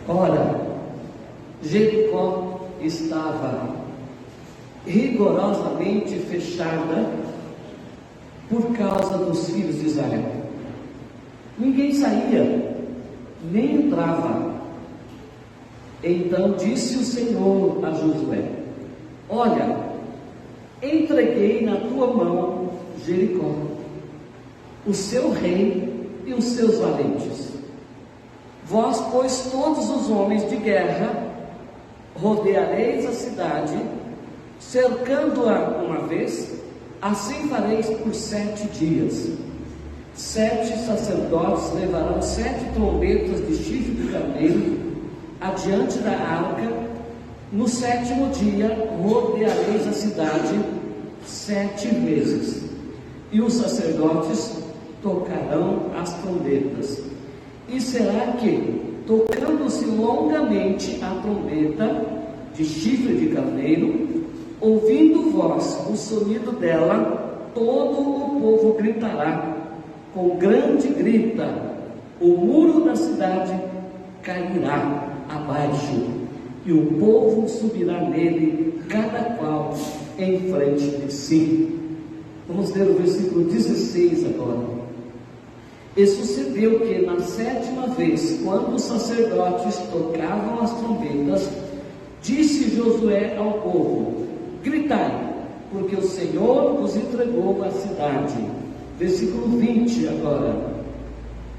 Ora, Jericó estava rigorosamente fechada por causa dos filhos de Israel. Ninguém saía, nem entrava. Então disse o Senhor a Josué: olha, entreguei na tua mão Jericó, o seu rei e os seus valentes. Vós, pois, todos os homens de guerra, rodeareis a cidade, cercando-a uma vez. Assim fareis por 7 dias. 7 sacerdotes levarão 7 trombetas de chifre de carneiro adiante da arca. No 7º dia rodeareis a cidade 7 vezes, e os sacerdotes tocarão as trombetas. E será que, tocando-se longamente a trombeta de chifre de carneiro, ouvindo vós o sonido dela, todo o povo gritará com grande grita, o muro da cidade cairá abaixo, e o povo subirá nele, cada qual em frente de si. Vamos ler o versículo 16 agora. E sucedeu que na 7ª vez, quando os sacerdotes tocavam as trombetas, disse Josué ao povo: gritai, porque o Senhor vos entregou a cidade. Versículo 20 agora.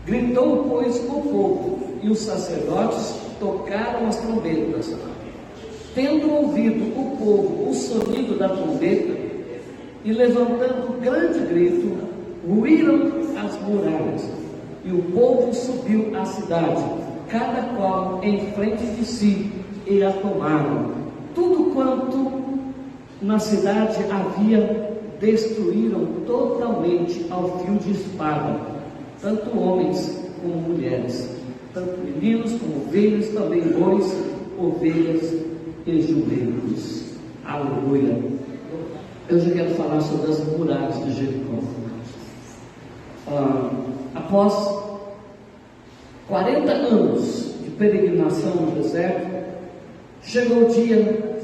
Gritou, pois, o povo, e os sacerdotes tocaram as trombetas. Tendo ouvido o povo o sonido da trombeta, e levantando grande grito, ruíram as muralhas, e o povo subiu à cidade, cada qual em frente de si, e a tomaram. Tudo quanto na cidade havia, destruíram totalmente ao fio de espada, tanto homens como mulheres, tanto meninos como ovelhas, também bois, ovelhas e jumentos. Aleluia. Eu já quero falar sobre as muralhas de Jericó. Após 40 anos de peregrinação no deserto, chegou o dia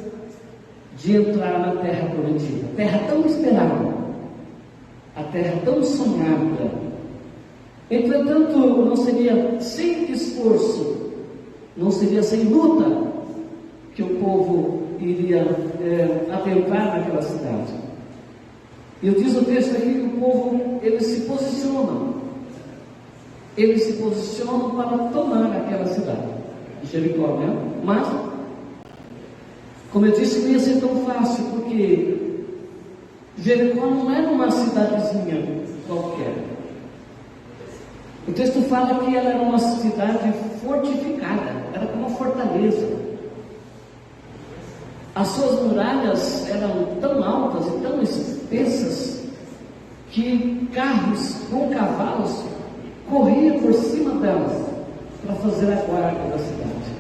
de entrar na terra prometida, terra tão esperada, a terra tão sonhada. Entretanto, não seria sem esforço, não seria sem luta que o povo iria adentrar naquela cidade. E eu diz o texto aqui que o povo, eles se posicionam para tomar aquela cidade, Jericó, né? Mas, como eu disse, não ia ser tão fácil, porque Jericó não era uma cidadezinha qualquer. O texto fala que ela era uma cidade fortificada, era como uma fortaleza. As suas muralhas eram tão altas e tão espessas que carros com cavalos corriam por cima delas para fazer a guarda da cidade.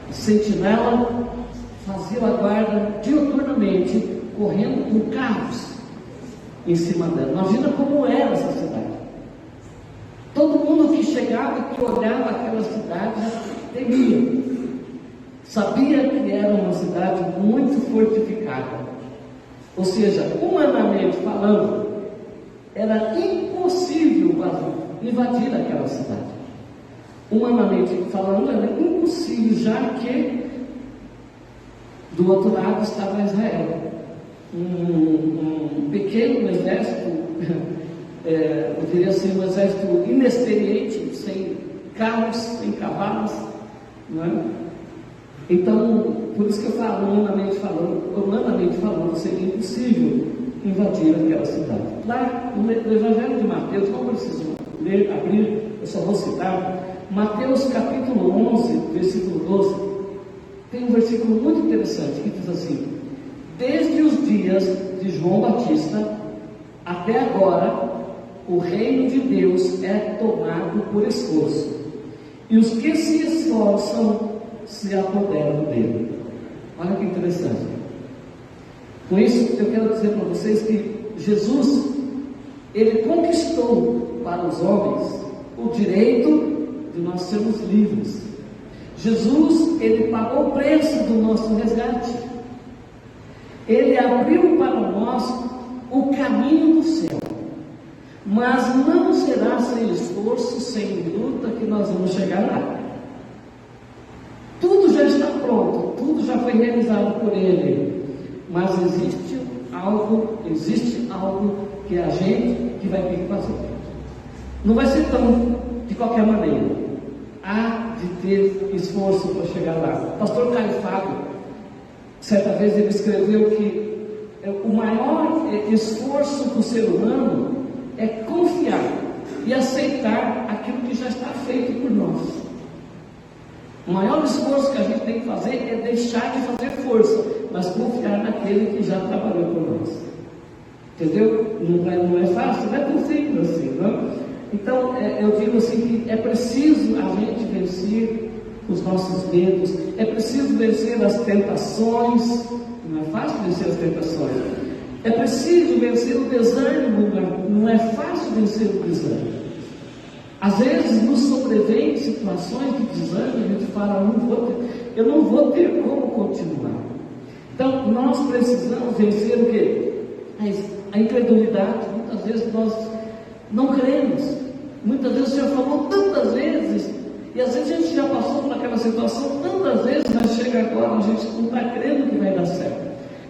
O sentinela fazia a guarda diuturnamente, correndo com carros em cima dela. Imagina como era essa cidade. Todo mundo que chegava e que olhava aquela cidade temia. Sabia que era uma cidade muito fortificada. Ou seja, humanamente falando, era impossível invadir aquela cidade. Humanamente falando, era impossível, já que do outro lado estava Israel. Um pequeno exército, eu diria assim, um exército inexperiente, sem carros, sem cavalos, não é? Então, por isso que eu falo, humanamente falando, seria impossível invadir aquela cidade. Lá no Evangelho de Mateus, não preciso abrir, eu só vou citar, Mateus capítulo 11, versículo 12, tem um versículo muito interessante que diz assim: desde os dias de João Batista até agora, o reino de Deus é tomado por esforço, e os que se esforçam se apoderam dele. Olha que interessante. Com isso, eu quero dizer para vocês que Jesus, ele conquistou para os homens o direito de nós sermos livres. Jesus, ele pagou o preço do nosso resgate. Ele abriu para nós o caminho do céu. Mas não será sem esforço, sem luta que nós vamos chegar lá. Tudo já está pronto, tudo já foi realizado por Ele. Mas existe algo que é a gente que vai ter que fazer. Não vai ser tão de qualquer maneira. Há de ter esforço para chegar lá. O pastor Caio Fábio, certa vez ele escreveu que o maior esforço do ser humano é confiar e aceitar aquilo que já está feito por nós. O maior esforço que a gente tem que fazer é deixar de fazer força, mas confiar naquele que já trabalhou por nós. Entendeu? Não é fácil, não é tão simples assim, não? Então, eu digo assim que é preciso a gente vencer os nossos medos, é preciso vencer as tentações. Não é fácil vencer as tentações. É preciso vencer o desânimo, não é fácil vencer o desânimo. Às vezes nos sobrevém situações de desânimo, a gente fala, eu não vou ter como continuar. Então, nós precisamos vencer o quê? A incredulidade. Muitas vezes nós não cremos. Muitas vezes o Senhor falou tantas vezes, e às vezes a gente já passou por aquela situação tantas vezes, mas chega agora, a gente não está crendo que vai dar certo.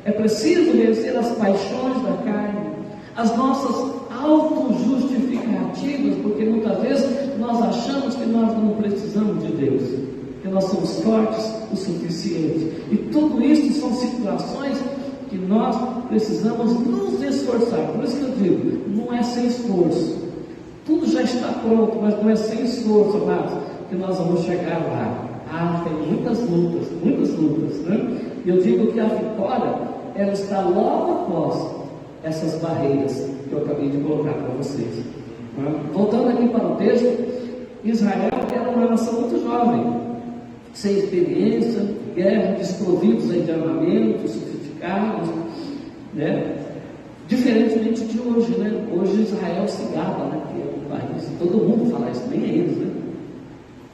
É preciso vencer as paixões da carne, as nossas auto-justificativas, porque muitas vezes nós achamos que nós não precisamos de Deus, que nós somos fortes o suficiente. E tudo isso são situações que nós precisamos nos esforçar. Por isso que eu digo, não é sem esforço. Tudo já está pronto, mas não é sem esforço, amados, que nós vamos chegar lá. Tem muitas lutas, né? E eu digo que a vitória, ela está logo após essas barreiras que eu acabei de colocar para vocês. Voltando aqui para o texto, Israel era uma nação muito jovem, sem experiência, guerra, desprovidos de armamento, sofisticados, né? Diferentemente de hoje, né? Hoje Israel se gaba, né? Que é um país, todo mundo fala isso, nem eles, né?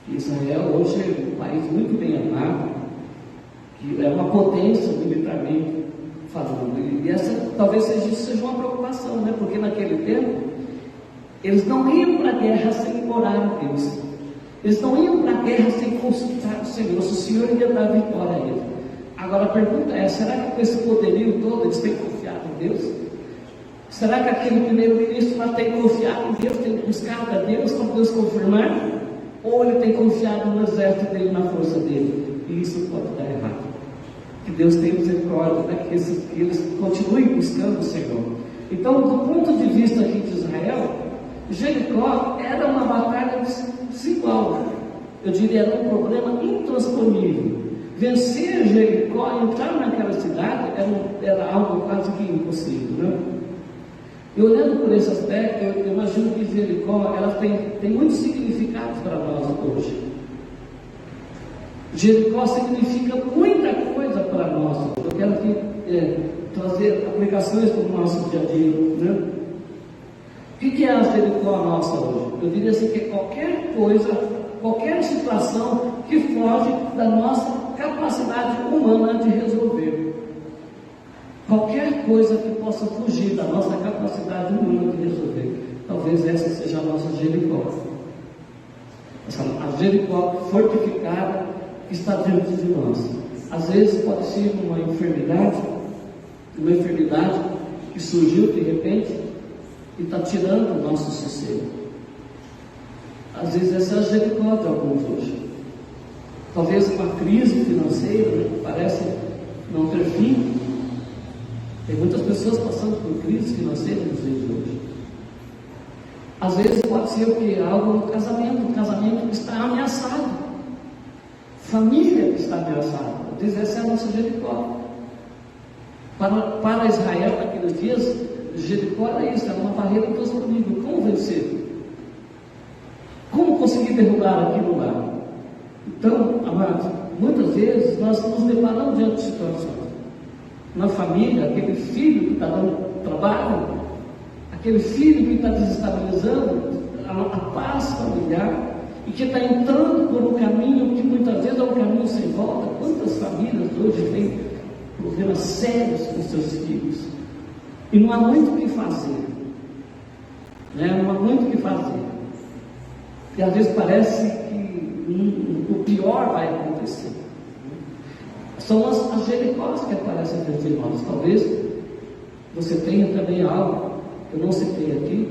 Israel hoje é um país muito bem armado, que é uma potência militarmente falando, e essa talvez seja uma preocupação, né? Porque naquele tempo eles não iam para a guerra sem orar a Deus, eles não iam para a guerra sem consultar o Senhor, se o Senhor ia dar vitória a eles. Agora a pergunta é, será que com esse poderio todo eles têm confiado em Deus? Será que aquele primeiro-ministro lá tem confiado em Deus, tem buscado a Deus para Deus confirmar? Ou ele tem confiado no exército dele, na força dele? E isso pode dar errado. Que Deus tenha misericórdia, né? Que eles continuem buscando o Senhor. Então, do ponto de vista aqui de Israel, Jericó era uma batalha desigual. Eu diria, era um problema intransponível. Vencer Jericó, entrar naquela cidade, era algo quase que impossível, né? E olhando por esse aspecto, eu imagino que Jericó, ela tem muitos significados para nós hoje. Jericó significa muita coisa para nós. Eu quero aqui trazer aplicações para o nosso dia a dia, né? O que é a Jericó nossa hoje? Eu diria assim que qualquer coisa, qualquer situação que foge da nossa capacidade humana de resolver. Qualquer coisa que possa fugir da nossa capacidade humana de resolver. Talvez essa seja a nossa Jericó. A Jericó fortificada que está diante de nós. Às vezes pode ser uma enfermidade que surgiu de repente e está tirando o nosso sossego. Às vezes essa é a Jericó de alguns hoje. Talvez uma crise financeira, né, que parece não ter fim. Tem muitas pessoas passando por crise financeira nos dias de hoje. Às vezes pode ser o que? Algo no casamento, um casamento que está ameaçado, família que está ameaçada. Diz, essa é a nossa Jericó. Para Israel naqueles dias, Jericó era isso, era uma barreira intransponível. Como vencer? Como conseguir derrubar aquilo lá? Então, amados, muitas vezes nós nos deparamos diante de situações. Na família, aquele filho que está dando trabalho, aquele filho que está desestabilizando a paz familiar e que está entrando por um caminho que muitas vezes é um problemas sérios com seus filhos. E não há muito o que fazer. Não há muito o que fazer. E às vezes parece que o pior vai acontecer. São as Jericós que aparecem diante de nós. Talvez você tenha também algo que eu não citei aqui,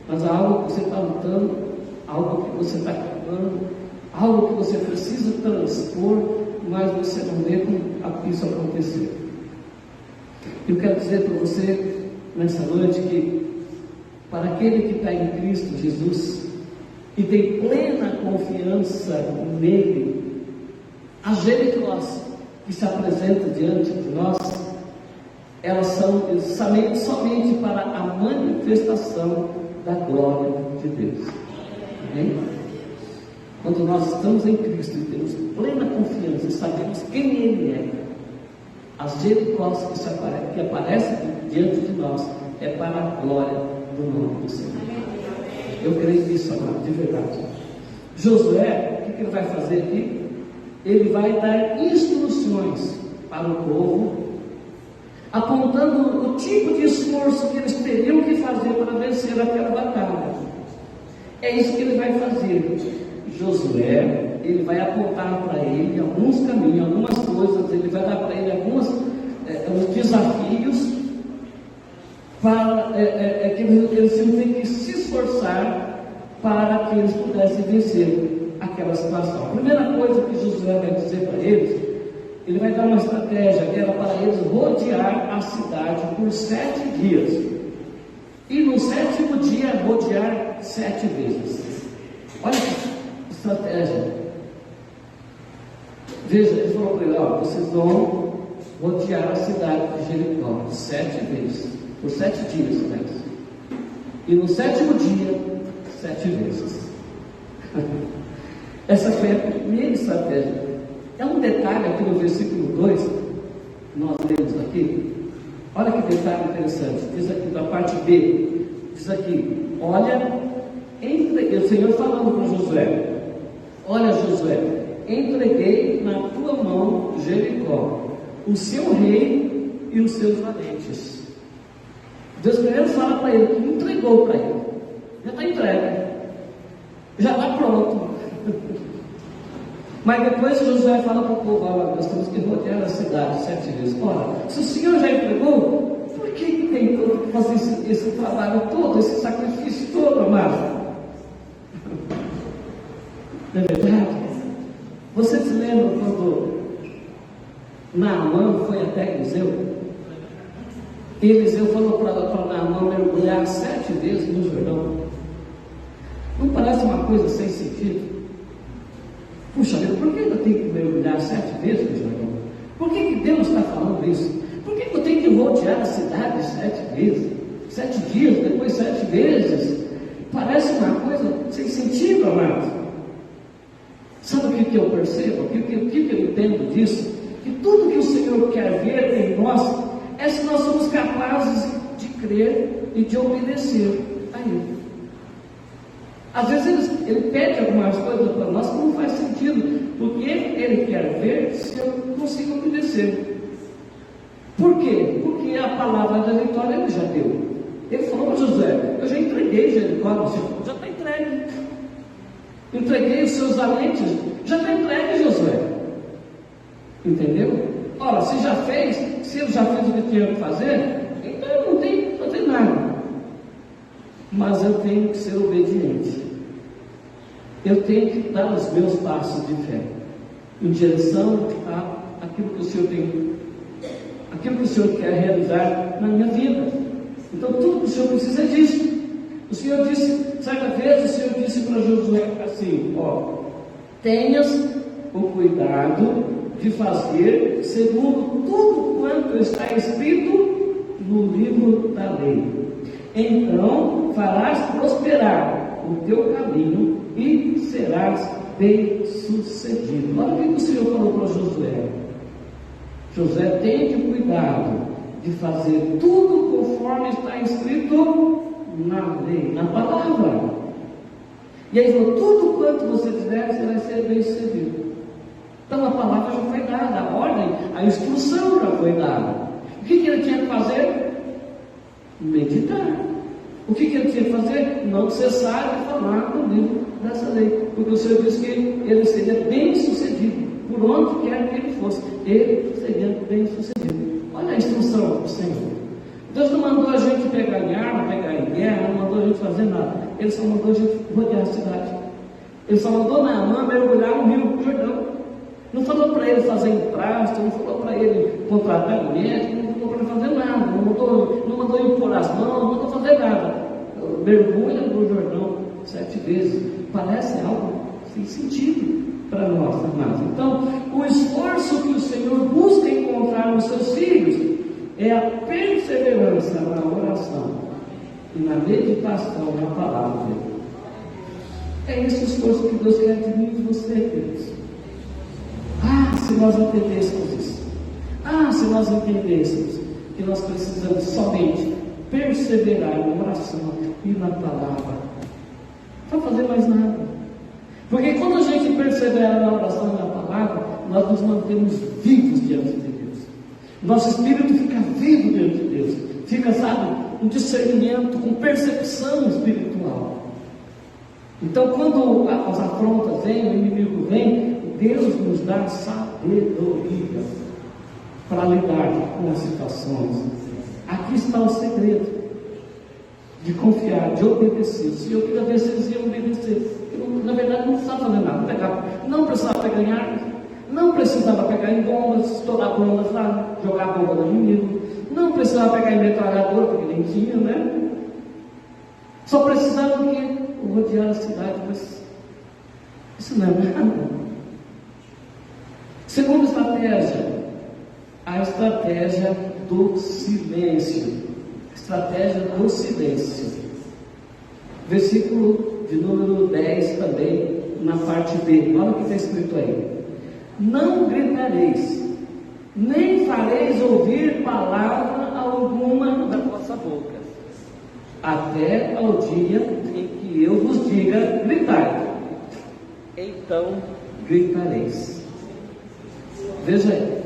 mas há algo que você está lutando, algo que você está clamando, algo que você precisa transpor, mas você não vê como isso acontecer. Eu quero dizer para você nessa noite que para aquele que está em Cristo Jesus e tem plena confiança nele, as Jericós que se apresentam diante de nós, elas são somente para a manifestação da glória de Deus. Amém? Quando nós estamos em Cristo e temos plena confiança e sabemos quem Ele é, as Jericós que aparecem diante de nós é para a glória do nome do Senhor. Eu creio nisso, amado, de verdade. Josué, o que ele vai fazer aqui? Ele vai dar instruções para o povo, apontando o tipo de esforço que eles teriam que fazer para vencer aquela batalha. É isso que ele vai fazer. Josué, ele vai apontar para ele alguns caminhos, algumas coisas, ele vai dar para ele alguns desafios para que eles iam ter que se esforçar para que eles pudessem vencer aquela situação. A primeira coisa que Josué vai dizer para eles, ele vai dar uma estratégia que era para eles rodear a cidade por 7 dias. E no 7º dia rodear 7 vezes. Olha que estratégia. Veja, ele falou para ele, vocês vão rodear a cidade de Jericó 7 vezes, por 7 dias, né? E no 7º dia, 7 vezes. Essa foi a primeira estratégia. É um detalhe aqui no versículo 2, nós lemos aqui. Olha que detalhe interessante. Diz aqui da parte B, diz aqui, olha, o Senhor falando com Josué, olha Josué, entreguei na tua mão Jericó, o seu rei e os seus valentes. Deus primeiro fala para ele, que entregou para ele, já está entregue, já está pronto. Mas depois Josué fala para o povo, olha, nós temos que rodear a cidade 7 vezes. Ora, se o Senhor já entregou, por que tem que fazer esse trabalho todo, esse sacrifício todo, amado? Não é verdade? Você se lembra quando Naamã foi até Eliseu? Eliseu falou para Naamã mergulhar 7 vezes no Jordão. Não parece uma coisa sem sentido? Puxa vida, por que eu tenho que mergulhar 7 vezes no Jordão? Por que Deus está falando isso? Por que eu tenho que rodear a cidade 7 vezes? 7 dias, depois 7 vezes? Parece uma coisa sem sentido, amado. Sabe o que eu percebo? O que eu entendo disso? Que tudo que o Senhor quer ver em nós é se nós somos capazes de crer e de obedecer a Ele. Às vezes ele pede algumas coisas para nós que não faz sentido, porque ele quer ver se eu consigo obedecer. Por quê? Porque a palavra da vitória ele já deu. Ele falou para Josué, eu já entreguei Jericó, já está entregue. Entreguei os seus valentes, já está entregue, Josué. Entendeu? Ora, se já fez, se ele já fez o que tinha que fazer, então não tem nada. Mas eu tenho que ser obediente. Eu tenho que dar os meus passos de fé em direção àquilo que o Senhor tem, aquilo que o Senhor quer realizar na minha vida. Então tudo que o Senhor precisa é disso. O Senhor disse, certa vez o Senhor disse para Josué assim, tenhas o cuidado de fazer segundo tudo quanto está escrito no livro da lei. Então farás prosperar o teu caminho e serás bem sucedido. Olha o que o Senhor falou para Josué. Josué, tenha cuidado de fazer tudo conforme está escrito na lei, na palavra. E aí falou, tudo quanto você fizer, você vai ser bem sucedido. Então a palavra já foi dada, a ordem, a instrução já foi dada. O que ele tinha que fazer? Meditar. O que ele tinha que fazer? Não cessar de falar do livro dessa lei. Porque o Senhor disse que ele seria bem sucedido. Por onde quer que ele fosse, ele seria bem sucedido. Olha a instrução do Senhor. Deus não mandou a gente pegar em arma, pegar em guerra, não mandou a gente fazer nada. Ele só mandou a gente rodear a cidade. Ele só mandou Naamã mergulhar no Rio Jordão. Não falou para ele fazer emprasto, não falou para ele contratar médico, não falou para ele fazer nada, não mandou impor as mãos, não mandou fazer nada. Mergulha no Jordão 7 vezes. Parece algo sem sentido para nós, amados. Então, o esforço que o Senhor busca encontrar nos seus filhos é a perseverança na oração e na meditação na palavra dele. É esse o esforço que Deus quer de mim e de você, queridos. Se nós entendêssemos isso. Se nós entendêssemos que nós precisamos somente perseverar na oração e na palavra. Não fazer mais nada. Porque quando a gente persevera na oração e na palavra, nós nos mantemos vivos diante de Deus. Nosso espírito fica vivo diante de Deus. Fica, sabe, um discernimento, com percepção espiritual. Então, quando as afrontas vêm, o inimigo vem, Deus nos dá sabedoria para lidar com as situações. Aqui está o segredo de confiar, de obedecer. Se eu queria ver se eles iam obedecer. Eu, na verdade, não precisava fazer nada. Não precisava pegar em armas, não precisava pegar em bombas, estourar bombas lá, jogar bomba no inimigo. Não precisava pegar em metralhador, porque nem tinha, né? Só precisava o quê? Rodear a cidade, mas isso não é nada. Segunda estratégia, a estratégia do silêncio. Estratégia do silêncio. Versículo de número 10 também, na parte B. Olha o que está escrito aí. Não gritareis, nem fareis ouvir palavra alguma da vossa boca, até ao dia em que eu vos diga gritai. Então gritareis. Veja aí,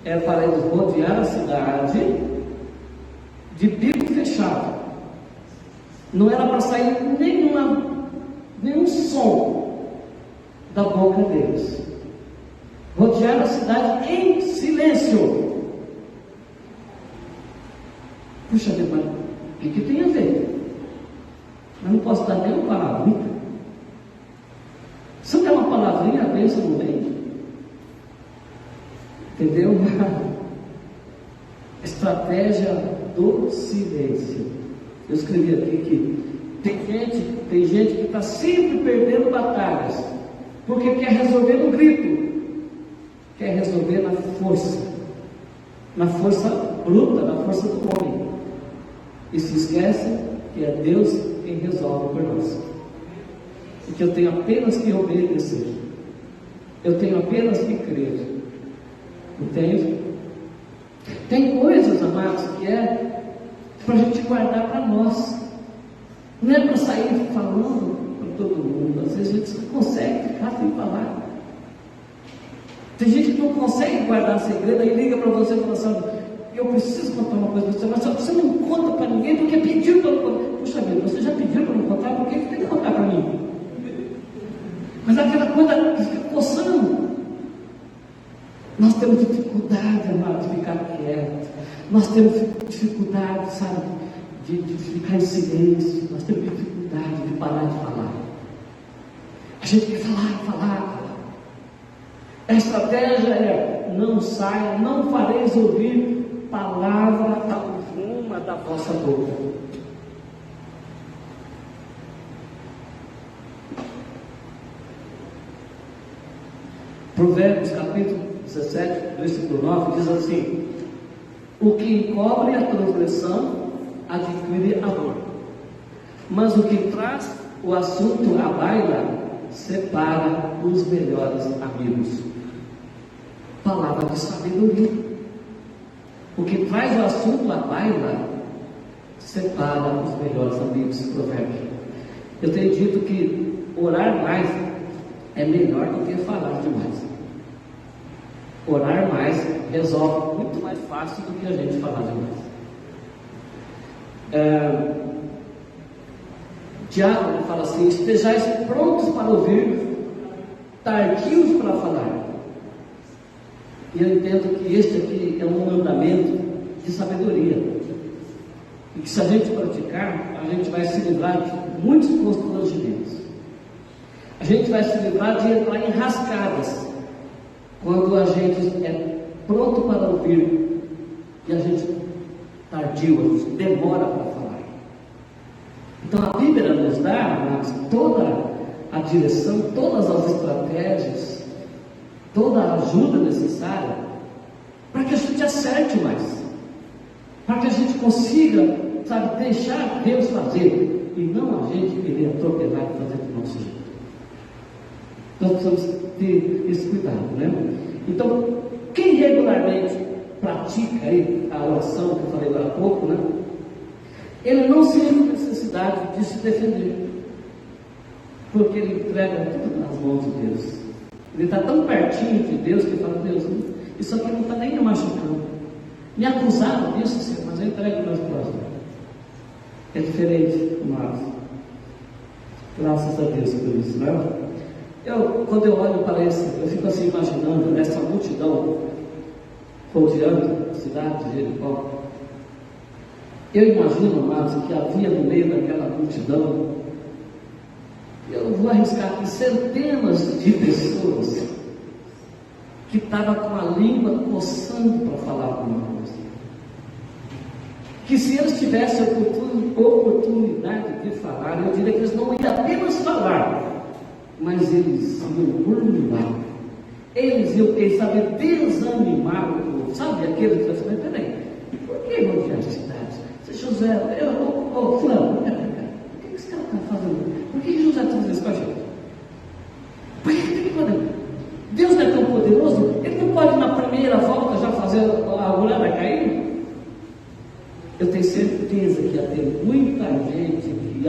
é para eles rodear a cidade de bico fechado. Não era para sair nenhum som da boca deles. Rodear a cidade em silêncio. Puxa vida, mas o que tem a ver? Eu não posso dar nem uma palavrinha. Se eu der uma palavrinha, a bênção não vem. Entendeu? Estratégia do silêncio. Eu escrevi aqui que tem gente que está sempre perdendo batalhas, porque quer resolver no grito, quer resolver na força bruta, na força do homem, e se esquece que é Deus quem resolve por nós, e que eu tenho apenas que obedecer, eu tenho apenas que crer. Entende? Tem coisas, amados, que é para a gente guardar para nós. Não é para sair falando para todo mundo. Às vezes a gente não consegue ficar sem falar. Tem gente que não consegue guardar segredo, aí liga para você e fala assim: eu preciso contar uma coisa para você, mas você não conta para ninguém porque pediu para não contar. Puxa vida, você já pediu para não contar, por que tem que contar para mim? Mas aquela coisa que fica coçando. Nós temos dificuldade, amado, de ficar quieto. Nós temos dificuldade, sabe, de ficar em silêncio. Nós temos dificuldade de parar de falar. A gente quer falar. A estratégia é: não saia, não fareis ouvir palavra alguma da vossa boca. Provérbios capítulo 17, versículo 9, diz assim: o que encobre a transgressão adquire amor, mas o que traz o assunto à baila separa os melhores amigos. Palavra de sabedoria. O que traz o assunto à baila separa os melhores amigos. Provérbio. Eu tenho dito que orar mais é melhor do que falar demais. resolve muito mais fácil do que a gente falar demais. Tiago fala assim: estejais prontos para ouvir, tardios para falar. E eu entendo que este aqui é um mandamento de sabedoria, e que, se a gente praticar, a gente vai se livrar de muitos constrangimentos. A gente vai se livrar de entrar em rascadas quando a gente é pronto para ouvir e a gente tardio, a gente demora para falar. Então a Bíblia nos dá toda a direção, todas as estratégias, toda a ajuda necessária para que a gente acerte mais, para que a gente consiga, sabe, deixar Deus fazer e não a gente querer atropelar e fazer do nosso jeito. Nós precisamos ter esse cuidado, né? Então, quem regularmente pratica aí a oração que eu falei agora há pouco, né? Ele não sente necessidade de se defender, porque ele entrega tudo nas mãos de Deus. Ele está tão pertinho de Deus que ele fala: Deus, isso aqui não está nem me machucando. Me acusaram disso, Senhor, mas eu entrego meus próximos. É diferente, mas graças a Deus por isso, né? Quando eu olho para isso, eu fico assim imaginando essa multidão rodeando a cidade de Jericó. Eu imagino, amados, que havia no meio daquela multidão, eu vou arriscar aqui, centenas de pessoas que estavam com a língua coçando para falar alguma coisa. Que se eles tivessem oportunidade de falar, eu diria que eles não iam apenas falar, mas eles iam murmurar. Eles iam, quem sabe, desanimar o povo. Sabe aquele que está falando: peraí, por que rodear a cidade? Se José, fulano, o que esse cara está fazendo? Por que José está fazendo isso com a gente? Por que ele pode? Deus não é tão poderoso? Ele não pode, na primeira volta, já fazer a muralha cair? Eu tenho certeza que ia ter muita gente que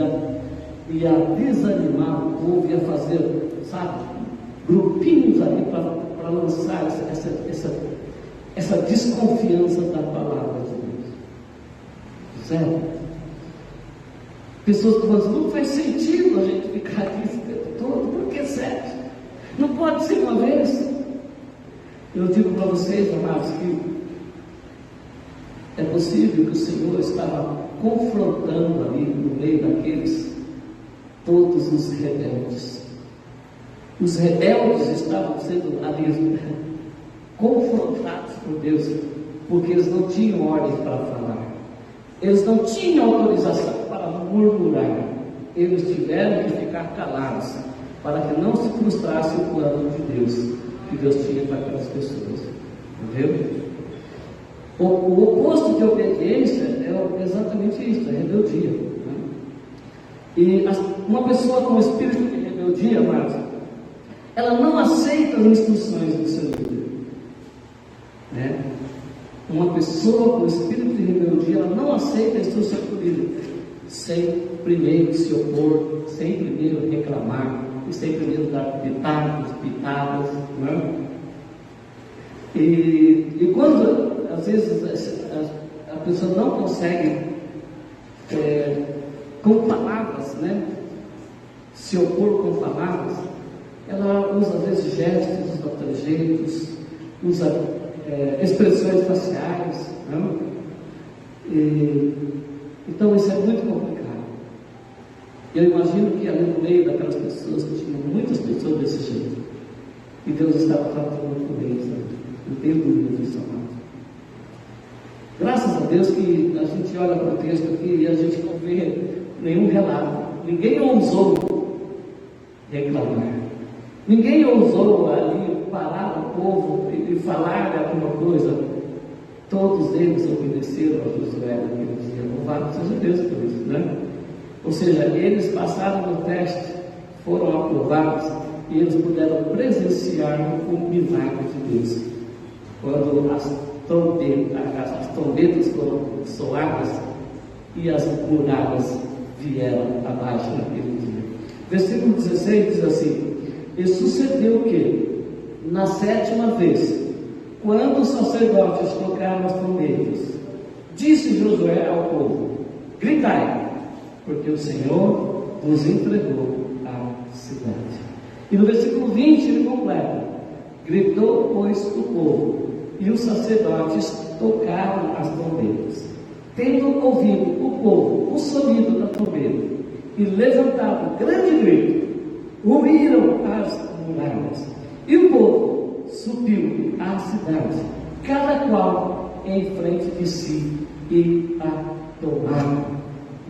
ia desanimar o povo, ia fazer, sabe, grupinhos ali para lançar essa desconfiança da palavra de Deus. Certo? Pessoas que falam: não faz sentido a gente ficar aqui esse tempo todo, por que sete? Não pode ser uma vez. Eu digo para vocês, amados, que é possível que o Senhor estava confrontando ali no meio daqueles todos os rebeldes. Os rebeldes estavam sendo ali confrontados por Deus, porque eles não tinham ordem para falar, eles não tinham autorização para murmurar, eles tiveram que ficar calados para que não se frustrasse o plano de Deus que Deus tinha para aquelas pessoas. Entendeu? O oposto de obediência é exatamente isso, é rebeldia, né? E uma pessoa com espírito de rebeldia, amados, ela não aceita as instruções do seu líder, né? Uma pessoa com espírito de rebeldia, ela não aceita a instrução do líder, sem primeiro se opor, sem primeiro reclamar, e sem primeiro dar pitadas, né? E quando às vezes a pessoa não consegue com palavras, né, se opor com palavras, ela usa às vezes gestos, usa trejeitos, usa expressões faciais, né? Então isso é muito complicado. Eu imagino que ali no meio daquelas pessoas, tinha muitas pessoas desse jeito, e Deus estava tratando com eles, né? Não tenho dúvida disso, amado. Graças a Deus que a gente olha para o texto aqui e a gente não vê nenhum relato. Ninguém ousou reclamar. Ninguém ousou ali parar o povo e falar alguma coisa. Todos eles obedeceram a Josué naquele dia. Louvado seja Deus por isso, né? Ou seja, eles passaram no teste, foram aprovados e eles puderam presenciar o milagre de Deus. Quando as trombetas foram soadas e as muralhas vieram abaixo naquele dia. Versículo 16 diz assim: e sucedeu que, na sétima vez, Quando os sacerdotes tocaram as trombetas, disse Josué ao povo: gritai, porque o Senhor vos entregou a cidade. E no versículo 20 ele completa: gritou, pois, o povo, e os sacerdotes tocaram as trombetas. Tendo ouvido o povo o sonido da trombeta e levantado grande grito, ruíram as muralhas, e o povo subiu à cidade, cada qual em frente de si, e a tomaram.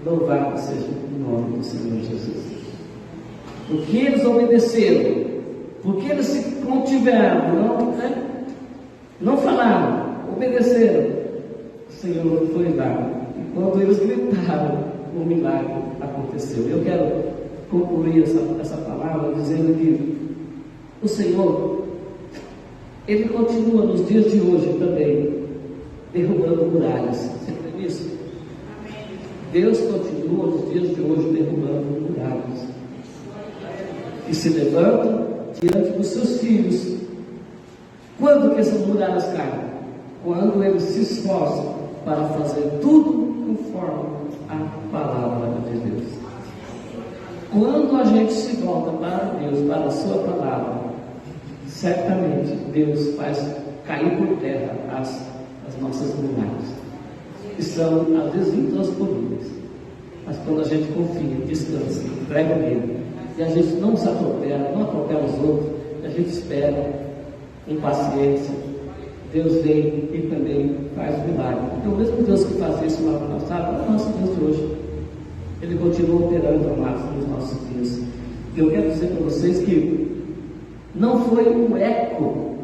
Louvado seja o nome do Senhor Jesus. Porque eles obedeceram, porque eles se contiveram, não falaram, obedeceram, o Senhor foi lá. E quando eles gritaram, o milagre aconteceu. Eu quero concluir essa palavra dizendo que o Senhor, Ele continua nos dias de hoje também derrubando muralhas. Você crê nisso? Deus continua nos dias de hoje derrubando muralhas que se levantam diante dos seus filhos. Quando que essas muralhas caem? Quando eles se esforçam para fazer tudo conforme a palavra de Deus. Quando a gente se volta para Deus, para a sua palavra, certamente Deus faz cair por terra as nossas muralhas, que são às vezes intransponíveis. Mas quando a gente confia, descansa, entrega nele, e a gente não se atropela, não atropela os outros, a gente espera com paciência, Deus vem e também faz milagre. Então o mesmo Deus que faz isso lá no passado, é o nosso Deus de hoje. Ele continua operando nos nossos dias. E eu quero dizer para vocês que não foi um eco,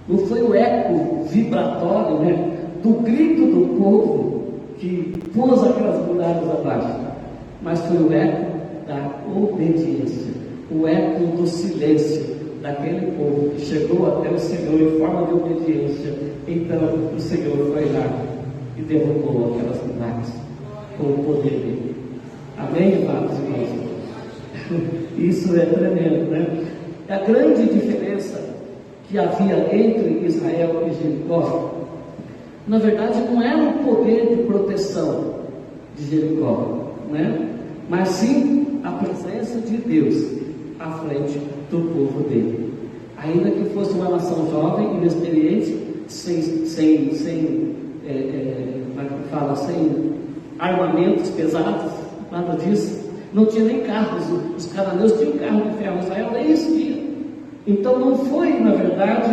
não foi o eco vibratório, do grito do povo que pôs aquelas muralhas abaixo, mas foi o eco da obediência, o eco do silêncio daquele povo que chegou até o Senhor em forma de obediência. Então o Senhor foi lá e derrubou aquelas muralhas com o poder dele. Amém, amados irmãos? Isso é tremendo, A grande diferença que havia entre Israel e Jericó, na verdade, não era o poder de proteção de Jericó, mas sim a presença de Deus à frente do povo dele. Ainda que fosse uma nação jovem, inexperiente, sem armamentos pesados, nada disso, não tinha nem carros. Os cananeus tinham carro de ferro, Israel nem isso tinha. Então não foi na verdade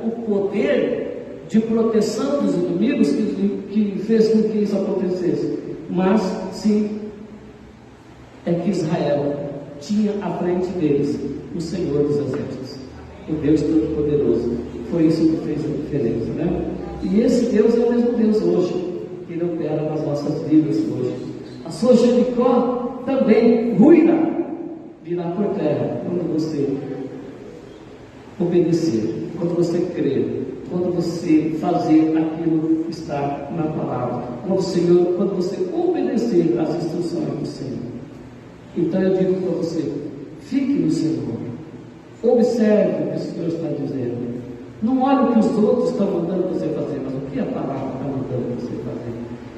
o poder de proteção dos inimigos que fez com que isso acontecesse, mas sim é que Israel tinha à frente deles o Senhor dos Exércitos, o Deus Todo-Poderoso. Foi isso que fez a diferença, E esse Deus é o mesmo Deus hoje, que Ele opera nas nossas vidas hoje. A sua Jericó também ruirá, virá por terra, quando você obedecer, quando você crer, quando você fazer aquilo que está na palavra, quando você obedecer às instruções do Senhor. Então eu digo para você, fique no Senhor, observe o que o Senhor está dizendo, não olhe o que os outros estão mandando você fazer, mas o que a palavra está mandando você fazer.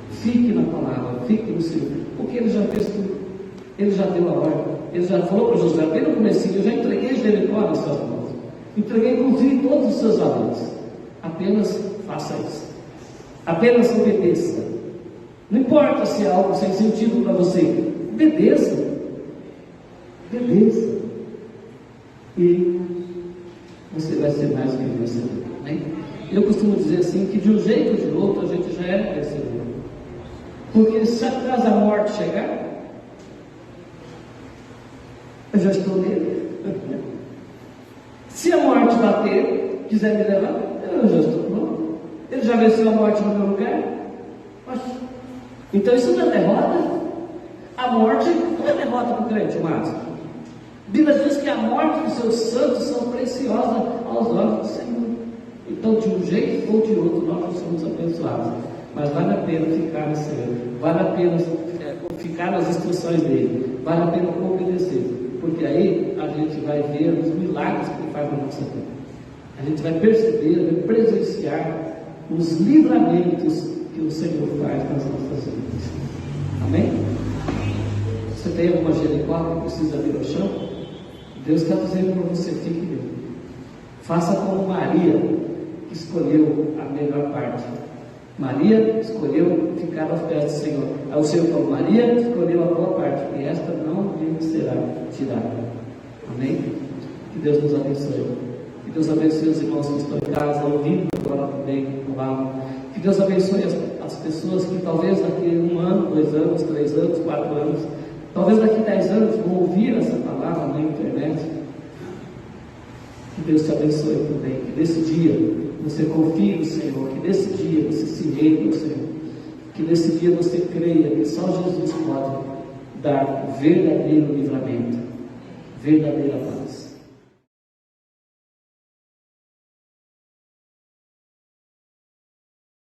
Fique na palavra, fique no Senhor, porque Ele já fez tudo, Ele já deu a ordem, Ele já falou para Josué, bem no comecinho, eu já entreguei Jericó nas suas mãos, entreguei inclusive todos os seus valores. Apenas faça isso, apenas obedeça. Não importa se é algo sem sentido para você, obedeça, e você vai ser mais que vencedor. Eu costumo dizer assim, que de um jeito ou de outro a gente já é vencedor, porque se atrás da morte chegar, eu já estou nele. Se a morte bater, quiser me levar, eu já estou pronto. Ele já venceu a morte no meu lugar. Então isso não é derrota. A morte não é derrota para o crente, mas a Bíblia diz que a morte dos seus santos são preciosas aos olhos do Senhor. Então, de um jeito ou de outro, nós não somos abençoados. Mas vale a pena ficar no Senhor, vale a pena ficar nas instruções dele, vale a pena obedecer, porque aí a gente vai ver os milagres que ele faz na nossa vida. A gente vai perceber, vai presenciar os livramentos que o Senhor faz nas nossas vidas. Amém? Você tem alguma Jericó que precisa vir ao chão? Deus está dizendo para você: fique bem. Faça como Maria, que escolheu a melhor parte. Maria escolheu ficar aos pés do Senhor. Aí o Senhor falou: Maria escolheu a boa parte, e esta não lhe será tirada. Amém? Que Deus nos abençoe. Que Deus abençoe os irmãos que estão em casa, ouvindo agora também no áudio. Que Deus abençoe as pessoas que talvez daqui 1 ano, 2 anos, 3 anos, 4 anos, talvez daqui 10 anos vão ouvir essa palavra na internet. Que Deus te abençoe também. Que nesse dia você confie no Senhor. Que nesse dia você se renda ao Senhor. Que nesse dia você creia que só Jesus pode dar verdadeiro livramento, verdadeira paz.